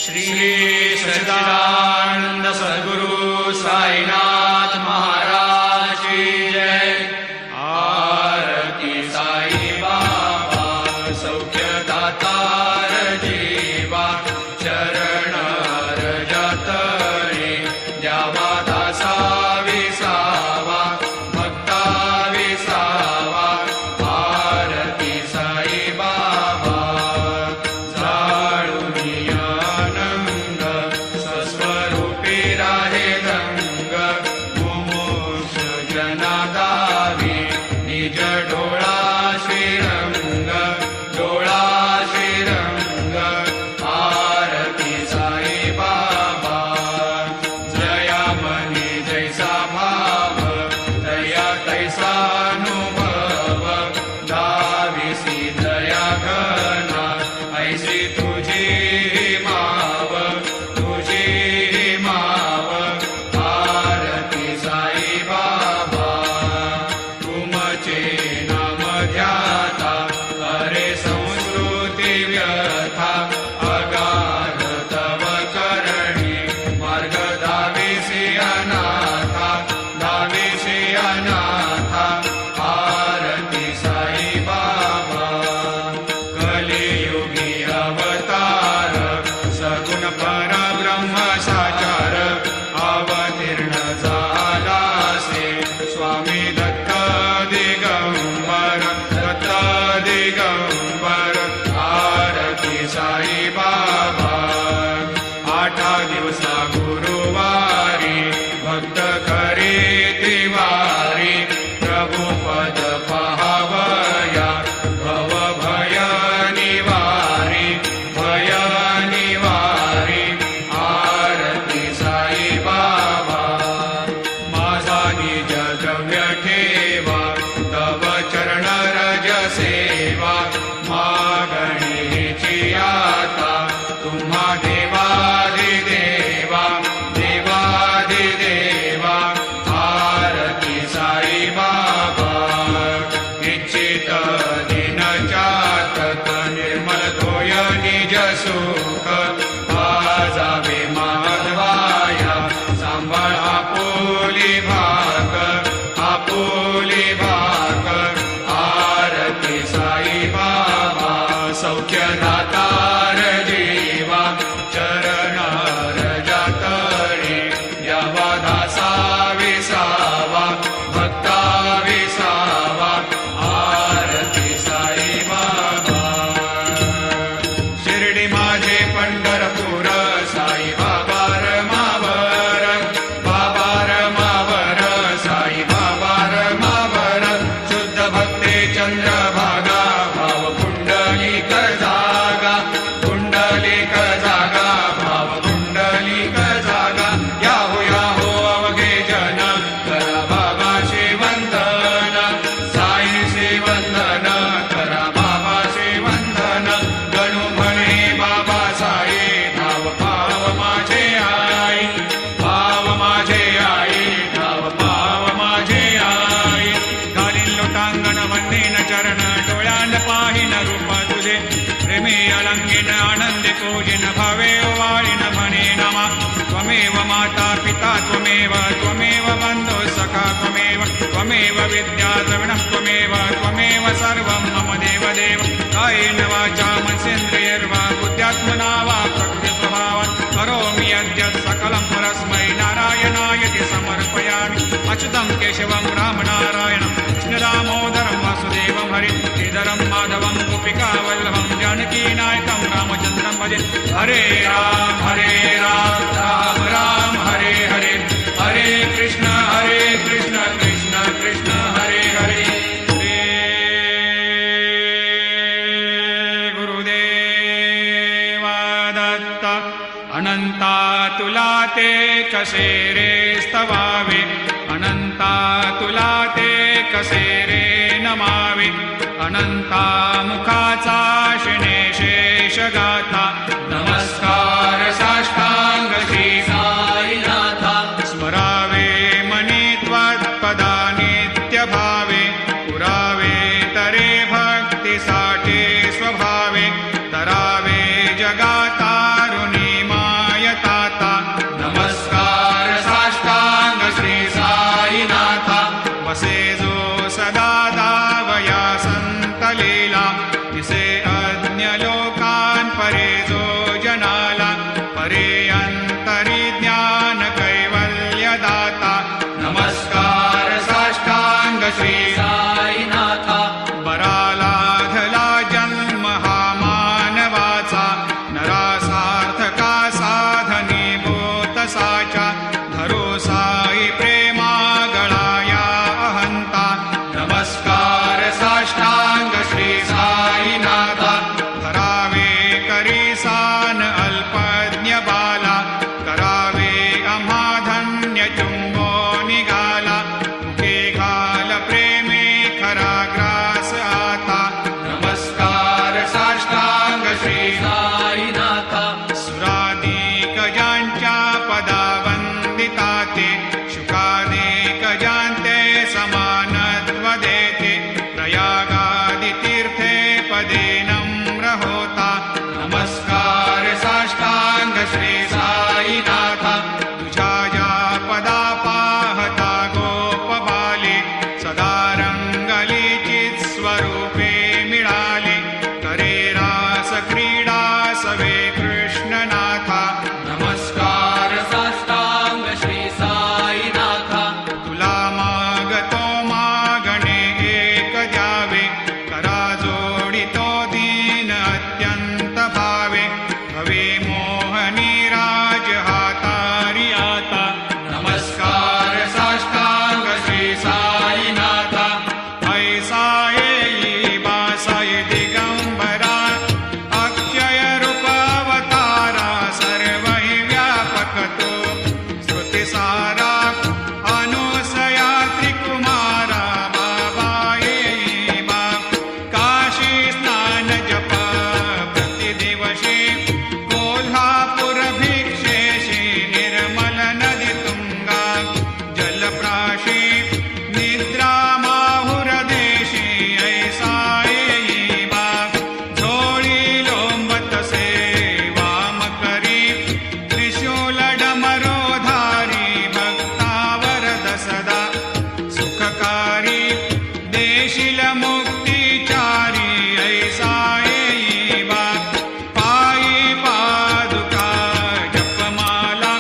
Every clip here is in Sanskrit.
श्री सच्चिदानंद सद्गुरु साईनाथ महाराज की जय। आरती साई बाबा सौख्यदातार जीवा, चरण रजत रे द्यावा दासा विसावा, भक्ता विसावा। आरती साई बाबा स्वस्वरूपी राहे रंग, मुमुक्ष जना दावी निज डोळा श्रीरंग, डोळा श्रीरंग। आरती साई बाबा जया मनी जैसा भाव, दया तैसा अनुभव, दाविसी दया घना ऐसी तुझी माव, तुझी माव। आरती साई बाबा तुमचे नाम ध्याता, अरे संस्कृती व्यथा, अगाध तव करणी मार्ग दाविसी अनाथा, दाविसी अनाथा। आरती साई बाबा कलियुगी अवतार, सगुण परब्रह्म साचार, अवतीर्ण झालासे स्वामी दत्त दिगंबर, दत्त दिगंबर। आरती साई बाबा आठा दिवसा गुरुवारी, भक्त करी तिवारी, प्रभु पद पाहावया भव भय निवारी, भय निवारी। आरती साई बाबा माझा निज द्रव्य ठेवा, तव चरण रज सेवा, मागणीची आता तुम्हा देवादिदेवा, देवादिदेवा। आरती साई बाबा इच्छित दिन चातक, निर्मल तोय निज सुख, आजावे माधवाया सांभाळ आपुली भाक, आपुली भाक। आरती साई बाबा सौख्यदातार जीवा, चरण रजत रे द्यावा दासा विसावा, भक्ता विसावा। आरती साई बाबा शिर्डी माझे पंढरपूर, साई बाबा रमावर, बाबा रमावर, साई बाबा रमावर। शुद्ध भक्ते चंद्रभागा, भाव कुंडलिक जागा, कुंडलिक जागा, भाव कुंडलिक जागा। याहो अवघे जन करा बाबाचे वंदन, साईचे वंदन करा बाबाचे वंदन। गणू म्हणे बाबा साई, धाव पाव माझे आई, पाव माझे आई, धाव पाव माझे आई। घालीन लोटांगण वंदीन चरण, डोळ्यान पाहिन रूप तुझे, प्रेमी अलंगिन आनंदी पूजिन, भावे वाळीन म्हणे नमा। त्वमेव माता पिता त्वमेव, त्वमेव बंधु सखा त्वमेव, त्वमेव विद्या द्रविणः त्वमेव, त्वमेव सर्वं मम देवदेव। कायेन वाचा मनसेन्द्रियैर्वा बुद्ध्यात्मना वा प्रकृतिस्वभावात्, करोमि यद्यत् सकलं परस्मै नारायणायति समर्पयामि। अच्युतं केशवं रामनारायणं, कृष्णदामोदरं वासुदेवं हरिं, श्रीधरं माधवं गोपिकावल्लभं, जानकीनायकं रामचन्द्रं भजे। हरे राम राम राम हरे हरे, हरे कृष्ण कृष्ण कृष्ण हरे हरे। श्री गुरुदेवा दत्त अनंता तुला ते कसे रे स्तवावे, अनंता तुला ते कसे रे नमावे। अनंता मुखाचा शिणे शेष गाथा, नमस्कार साष्टांग श्री साईनाथा। स्मरावे मनी त्वत्पदा नित्य भावे, पुरावे तरे भक्तीसाठी स्वभावे, तरावे जगातारुणी मा सारा अनुसया त्रिकुमारा बाबाये बा काशी स्नान जप प्रतिदिवशी कोल्हापुर भिक्षेशी निर्मल नदी तुंगा जलप्राशी निद्रा माहुरदेशी ऐसा ये बा झोळी लोंबत से वाम करी त्रिशूल डमरोधारी भक्तावरद सदा सुखकारी देशील मुक्तिचारी ऐसा ये बा पायी पादुका जपमाला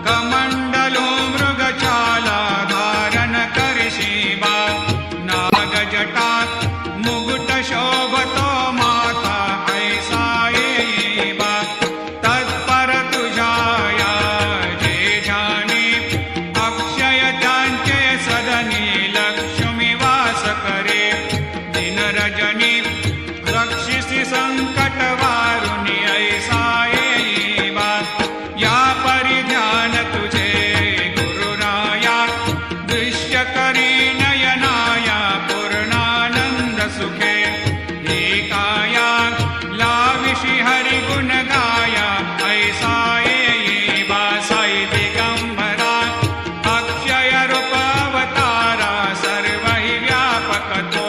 कमंडलो मृगचाला धारण करशी बा नागजटा मुकुट शोभतो माता ऐसा ये बा तत्पर तुझाया जे जानी अक्षय त्यांचे सदनी लक्ष्मी वास करे दिन रजनी रक्षिसी संकट वारुणी ऐसा ये बा या परिध्यान तुझे गुरुराया दृश्य करी नयनाया पूर्णानंद सुखे एकाया लाविषि हरि गुण गाया ऐसा ये बा साई दिगंबरा अक्षय रूप अवतारा सर्व हि व्यापक तो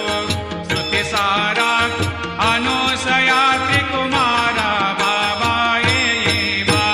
स्तुति सारा अनुसया त्रिकुमारा बाबा ये बा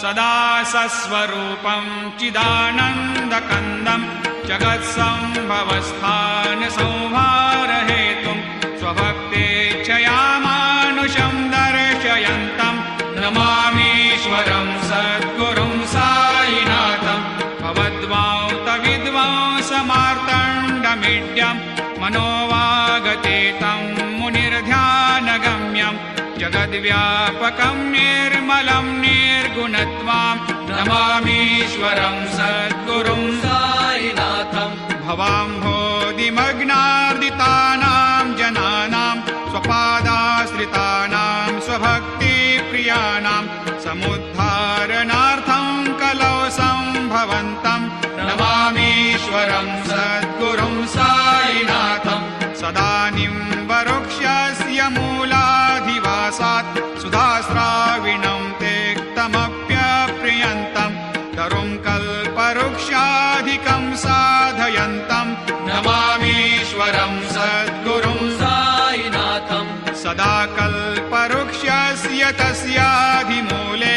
सदा सस्वरूपं चिदानन्दकन्दं जगत्सम्भवस्थान संहारहेतुं स्वभक्तेच्छया मानुषं दर्शयन्तं नमामीश्वरं सद्गुरुं साईनाथं भवद्वांतविद्वांसमार्तण्डमीड्यं मनोवागतीतं मुनिर्ध्यानगम्यं जगद्व्यापकं निर्मलं निर्गुणत्वां नमामीश्वरं सद्गुरुं साईनाथं भवाम्भोधिमग्नार्दितानां जनानां स्वपादाश्रितानां स्वभक्तिप्रियाणां समुद्धारणार्थं कलौ सम्भवन्तं नमामीश्वरं सद्गुरुं साईनाथं सदानीं वरुक्षस्य मूलाधिवासात् सुधास्राविणं तेक्तमप्यप्रियन्तं तरुं कल्पवृक्षाधिकं साधयन्तं नमामीश्वरं सद्गुरुं साईनाथं सदा कल्पवृक्षस्य तस्याधिमूले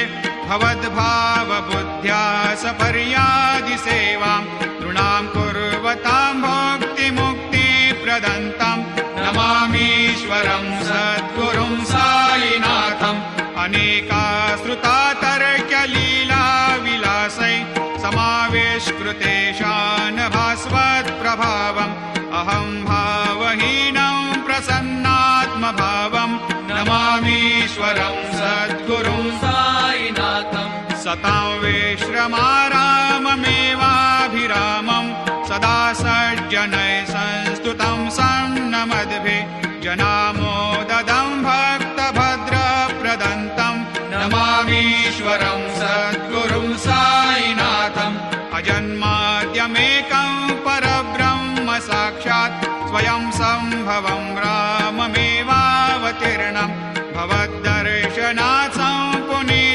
भवद्भावबुद्ध्या सपर्यादिसेवां नृणां कुर्वतां भोक्तिमुक्तिप्रदन्तं नमामीश्वरं सद्गुरुं साईनाथम् अनेकाश्रुता तर्क्यलीलाविलासै समावेशकृतेशान भास्वत्प्रभावम् अहं भावहीनं प्रसन्नात्मभावं नमामीश्वरं सद्गुरुं साईनाथं सतां विश्रमाराममेवाभिरामं सदा सज्जनैः संस्तुतं सन्नमद्भिः जनामोददं भक्तभद्रप्रदन्तं नमामीश्वरं सद्गुरुं साईनाथम् अजन्माद्यमेकं परब्रह्म साक्षात् स्वयं सम्भवं राममेवावतीर्णं भवद्दर्शनात्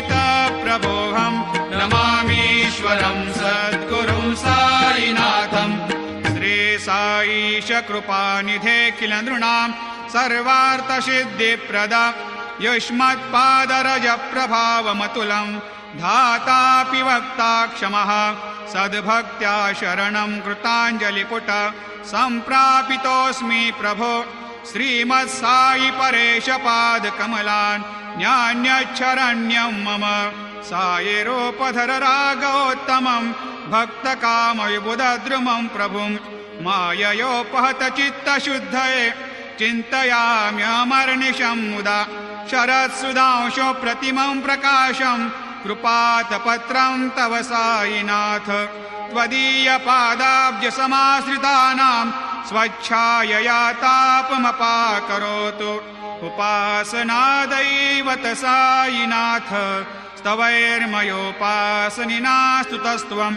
सम्पुनीतप्रभोऽहं नमामीश्वरं सद्गुरुं साईनाथम् श्री साईश कृपानिधे किल नृणां सर्वार्थसिद्धिप्रद युष्मत्पादरजप्रभावमतुलं धातापि वक्ता क्षमः सद्भक्त्या शरणं कृताञ्जलिपुट सम्प्रापितोऽस्मि प्रभो श्रीमत्साई परेशपादकमलान् न्यान्यच्छरण्यं मम सायिरोपधर रागोत्तमं भक्तकामविबुधद्रुमं प्रभुं माययोपहतचित्तशुद्धये चिन्तयाम्यमर्निशं मुदा शरत्सुधांशो प्रतिमं प्रकाशं कृपातपत्रं तव साईनाथ त्वदीयपादाब्जसमाश्रितानां स्वच्छायया तापमपाकरोतु उपासनादैवत साईनाथ स्तवैर्मयोपासनिना स्तुतस्त्वं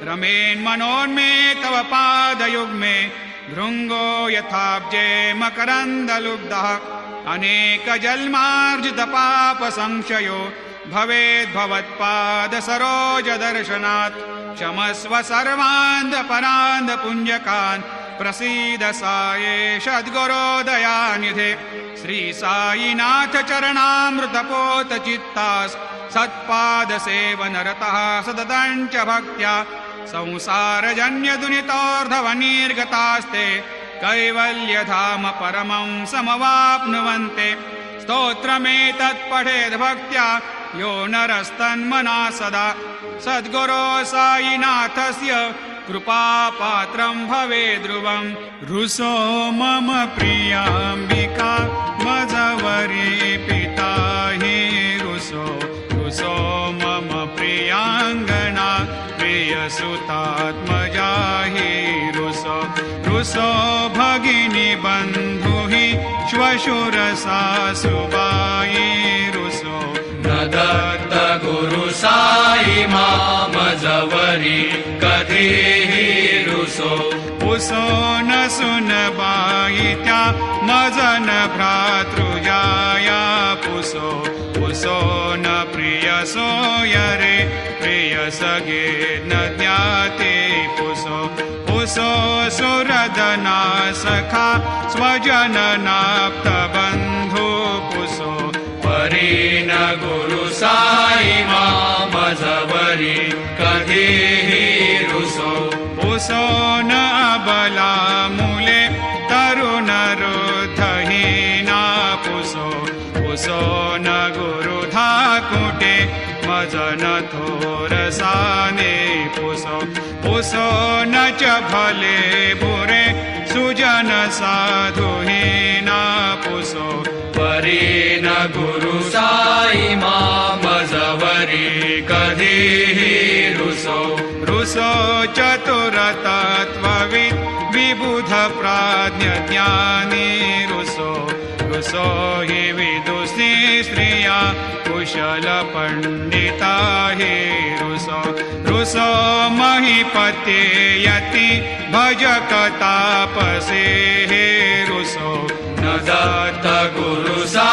रमेन्मनोन्मे तव पादयुग्मे भृङ्गो यथाब्जे मकरन्दलुब्धः अनेकजन्मार्जितपापसंशयो भवेद्भवत्पादसरोजदर्शनात् क्षमस्व सर्वान्धपरान्धपुञ्जकान् प्रसीद साये सद्गुरोदयानिधे श्रीसायिनाथ चरणामृतपोतचित्तास् सत्पादसेवनरतः सततं च भक्त्या संसारजन्यदुनितोर्धवनिर्गतास्ते कैवल्यधाम परमं समवाप्नुवन्ते स्तोत्रमेतत्पठेद् भक्त्या यो नरस्तन्मना सदा सद्गुरो सायिनाथस्य कृपापात्रं भवेद् ध्रुवम् रुसो मम प्रियाम्बिका मजवरी पिता हि रुसो रुसो मम प्रियाङ्गना प्रियसुतात्मजा हि रुसो रुसो भगिनी बन्धु हि श्वशुरसासुबायि रुसो न दत्त गुरु साई मामजवरी कधीहि रुसो पुसो न सुनबाई त्या मजन भ्रातृजाया पुसो पुसो न प्रियसो यरे प्रियसगे न ज्ञाते पुसो पुसो सुरदना सखा स्वजननाप्तबन्धु पुसो परीन गुरु साई मामजवरी कधीहि रुसो पुसो न अबला मूले तरुणरुद्धहीना पुसो पुसो न गुरुधाकुटे मजन थोरसाने पुसो पुसो न च भले बुरे सुजन साधुहीना पुसो परीन गुरु साई मामजवरी कधीहि रुसो रुसो चतुरतत्त्वविद् विबुध प्राज्ञ ज्ञानी रुसो रुसो हि विदुषी स्त्रिया कुशल पंडिता हि रुसो रुसो महीपते यति भजक तापसे हे रुसो न दत्त गुरु साई